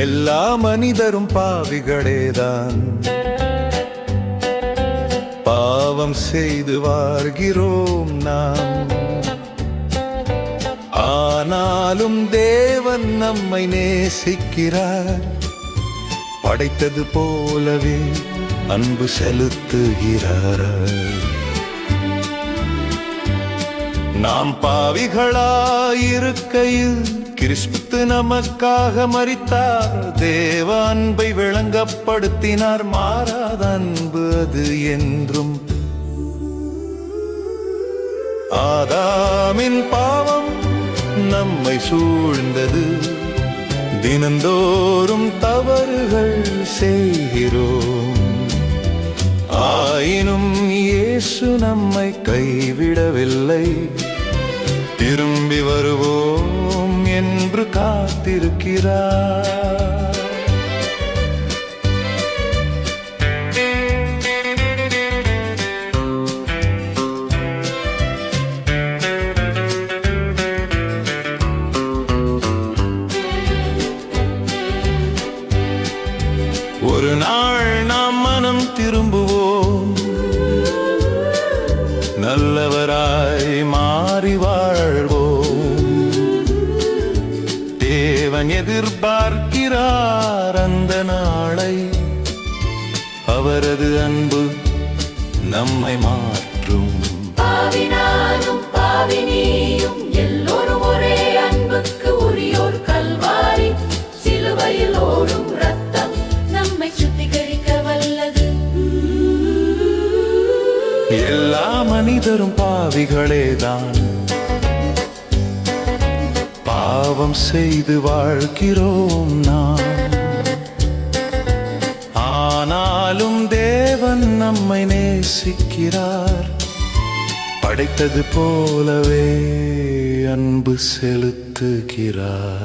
எல்லா மனிதரும் பாவிகளேதான், பாவம் செய்து வாழ்கிறோம் நாம். ஆனாலும் தேவன் நம்மை நேசிக்கிறார், படைத்தது போலவே அன்பு செலுத்துகிறார். நாம் பாவிகளாயிருக்கையில் கிறிஸ்து நமக்காக மரித்தார். தேவ அன்பை விளங்கப்படுத்தினார், மாறாத அன்பு அது என்றும். ஆதாமின் பாவம் நம்மை சூழ்ந்தது, தினந்தோறும் தவறுகள் செய்கிறோம். ஆயினும் இயேசு நம்மை கைவிடவில்லை, திரும்பி வருவோம் என்று காத்திருக்கிறார். ஒரு நாள் நாம் மனம் திரும்புவோம், நல்லவராய் மாறி வாழ்வோம். தேவன் எதிர்பார்க்கிறார் அந்த நாளை, அவரது அன்பு நம்மை மாற்றும். பாவினாலும் பாவினியும் எல்லோரும் ஒரே அன்புக்கு உரியோர். கல்வாரி சிலுவையில் ஓடும் ரத்தம் நம்மை சுத்திகரிக்க வல்லது. எல்லா மனிதரும் பாவிகளேதான், பாவம் செய்து வாழ்கிறோம் நாம். ஆனாலும் தேவன் நம்மை நேசிக்கிறார், படைத்தது போலவே அன்பு செலுத்துகிறார்.